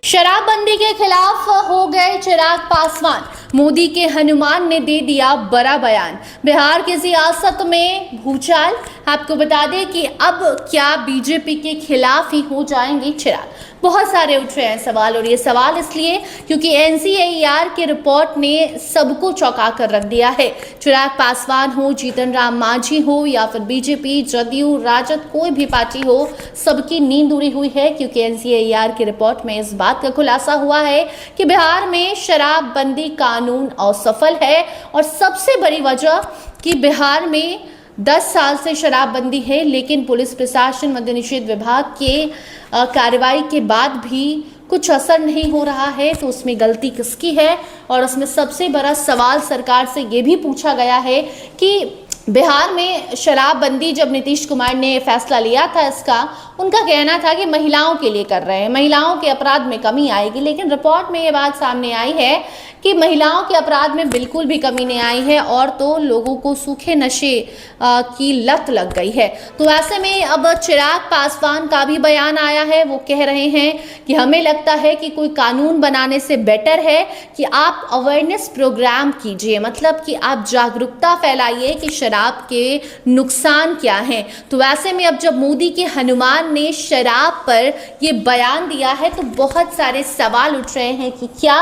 शराबबंदी के खिलाफ हो गए चिराग पासवान। मोदी के हनुमान ने दे दिया बड़ा बयान। बिहार की सियासत में भूचाल। आपको बता दें कि अब क्या बीजेपी के खिलाफ ही हो जाएंगे चिराग। बहुत सारे उठ रहे हैं सवाल, और ये सवाल इसलिए क्योंकि एनसीएईआर की रिपोर्ट ने सबको चौंका कर रख दिया है। चिराग पासवान हो, जीतन राम मांझी हो या फिर बीजेपी, जदयू, राजद, कोई भी पार्टी हो, सबकी नींद उड़ी हुई है, क्योंकि एनसीएईआर की रिपोर्ट में इस बात का खुलासा हुआ है कि बिहार में शराबबंदी कानून असफल है। और सबसे बड़ी वजह कि बिहार में 10 साल से शराबबंदी है, लेकिन पुलिस प्रशासन, मद्य निषेध विभाग के कार्रवाई के बाद भी कुछ असर नहीं हो रहा है। तो उसमें गलती किसकी है? और उसमें सबसे बड़ा सवाल सरकार से ये भी पूछा गया है कि बिहार में शराबबंदी, जब नीतीश कुमार ने फैसला लिया था इसका, उनका कहना था कि महिलाओं के लिए कर रहे हैं, महिलाओं के अपराध में कमी आएगी। लेकिन रिपोर्ट में ये बात सामने आई है कि महिलाओं के अपराध में बिल्कुल भी कमी नहीं आई है, और तो लोगों को सूखे नशे की लत लग गई है। तो ऐसे में अब चिराग पासवान का भी बयान आया है। वो कह रहे हैं कि हमें लगता है कि कोई कानून बनाने से बेटर है कि आप अवेयरनेस प्रोग्राम कीजिए, मतलब कि आप जागरूकता फैलाइए कि शराब के नुकसान क्या हैं। तो वैसे में अब जब मोदी के हनुमान ने शराब पर ये बयान दिया है, तो बहुत सारे सवाल उठ रहे हैं कि क्या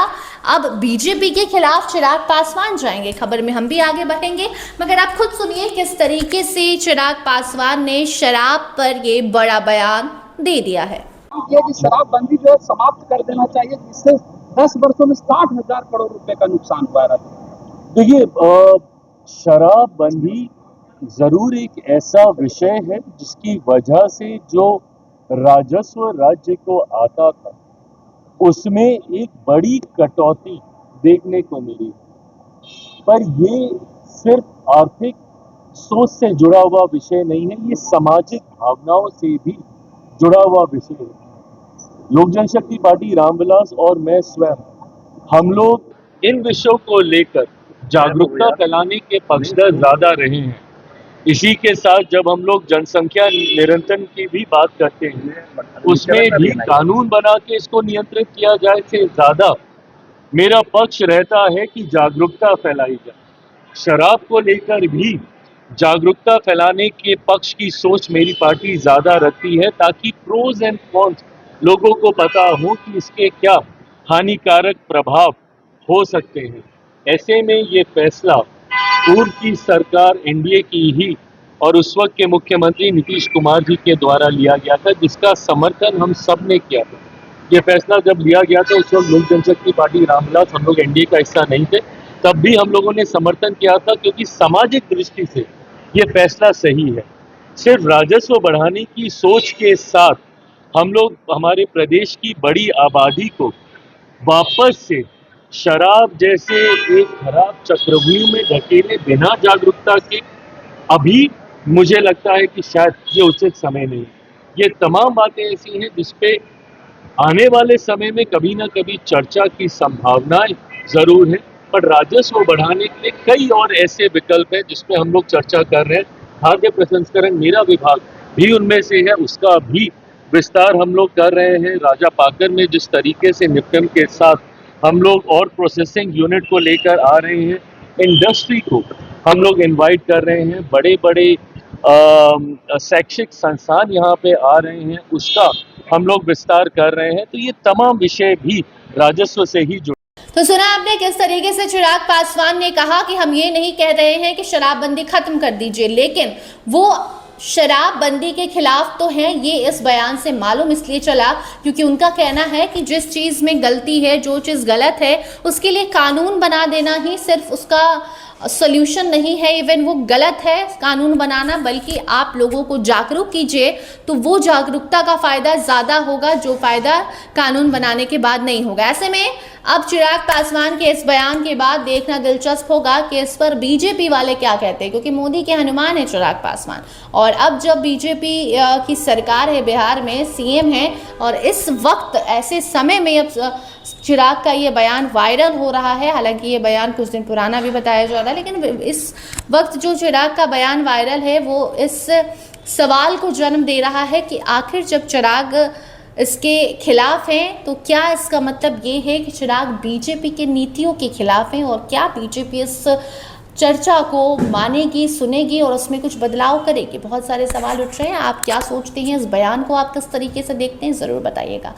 अब बीजेपी के खिलाफ चिराग पासवान जाएंगे। खबर में हम भी आगे बढ़ेंगे, मगर आप खुद सुनिए किस तरीके से चिराग पासवान ने शराब पर ये बड़ा बयान दे दिया है। ये कि शराबबंदी जो है समाप्त कर देना चाहिए, जिससे 10 वर्षों में 60,000 करोड़ रुपए का नुकसान हुआ है। देखिए, शराबबंदी जरूर एक ऐसा विषय है जिसकी वजह से जो राजस्व राज्य को आता था उसमें एक बड़ी कटौती देखने को मिली, पर ये सिर्फ आर्थिक सोच से जुड़ा हुआ विषय नहीं है, ये सामाजिक भावनाओं से भी जुड़ा हुआ विषय है। लोक जनशक्ति पार्टी, रामविलास और मैं स्वयं, हम लोग इन विषयों को लेकर जागरूकता फैलाने के पक्षधर ज्यादा रहे हैं। इसी के साथ जब हम लोग जनसंख्या नियंत्रण की भी बात करते हैं, उसमें भी कानून बना के इसको नियंत्रित किया जाए से ज्यादा मेरा पक्ष रहता है कि जागरूकता फैलाई जाए। शराब को लेकर भी जागरूकता फैलाने के पक्ष की सोच मेरी पार्टी ज्यादा रखती है, ताकि प्रोज एंड कॉन्स लोगों को पता हो कि इसके क्या हानिकारक प्रभाव हो सकते हैं। ऐसे में ये फैसला पूर्व की सरकार एनडीए की ही और उस वक्त के मुख्यमंत्री नीतीश कुमार जी के द्वारा लिया गया था, जिसका समर्थन हम सब ने किया था। ये फैसला जब लिया गया था उस वक्त लोक जनशक्ति पार्टी, रामविलास, हम लोग एनडीए का हिस्सा नहीं थे, तब भी हम लोगों ने समर्थन किया था, क्योंकि सामाजिक दृष्टि से ये फैसला सही है। सिर्फ राजस्व बढ़ाने की सोच के साथ हम लोग हमारे प्रदेश की बड़ी आबादी को वापस से शराब जैसे एक खराब चक्रव्यूह में ढकेले बिना जागरूकता के, अभी मुझे लगता है कि शायद ये उचित समय नहीं। ये तमाम बातें ऐसी हैं जिसपे आने वाले समय में कभी ना कभी चर्चा की संभावनाएं जरूर है, पर राजस्व बढ़ाने के लिए कई और ऐसे विकल्प हैं जिसपे हम लोग चर्चा कर रहे हैं। खाद्य प्रसंस्करण मेरा विभाग भी उनमें से है, उसका भी विस्तार हम लोग कर रहे हैं। राजा पाकर में जिस तरीके से निपटन के साथ हम लोग और प्रोसेसिंग यूनिट को लेकर आ रहे हैं, इंडस्ट्री को हम लोग इनवाइट कर रहे हैं, बड़े बड़े शैक्षिक संस्थान यहाँ पे आ रहे हैं, उसका हम लोग विस्तार कर रहे हैं। तो ये तमाम विषय भी राजस्व से ही जुड़े। तो सुना आपने किस तरीके से चिराग पासवान ने कहा कि हम ये नहीं कह रहे हैं कि शराबबंदी खत्म कर दीजिए, लेकिन वो शराबबंदी के खिलाफ तो हैं। ये इस बयान से मालूम इसलिए चला क्योंकि उनका कहना है कि जिस चीज में गलती है, जो चीज गलत है, उसके लिए कानून बना देना ही सिर्फ उसका सोल्यूशन नहीं है। इवन वो गलत है कानून बनाना, बल्कि आप लोगों को जागरूक कीजिए, तो वो जागरूकता का फायदा ज्यादा होगा, जो फायदा कानून बनाने के बाद नहीं होगा। ऐसे में अब चिराग पासवान के इस बयान के बाद देखना दिलचस्प होगा कि इस पर बीजेपी वाले क्या कहते हैं, क्योंकि मोदी के हनुमान है चिराग पासवान। और अब जब बीजेपी की सरकार है, बिहार में सीएम है, और इस वक्त ऐसे समय में अब चिराग का ये बयान वायरल हो रहा है। हालांकि ये बयान कुछ दिन पुराना भी बताया जा रहा है, लेकिन इस वक्त जो चिराग का बयान वायरल है वो इस सवाल को जन्म दे रहा है कि आखिर जब चिराग इसके खिलाफ हैं, तो क्या इसका मतलब ये है कि चिराग बीजेपी के नीतियों के खिलाफ हैं, और क्या बीजेपी इस चर्चा को मानेगी, सुनेगी और उसमें कुछ बदलाव करेगी? बहुत सारे सवाल उठ रहे हैं। आप क्या सोचते हैं, इस बयान को आप किस तरीके से देखते हैं, ज़रूर बताइएगा।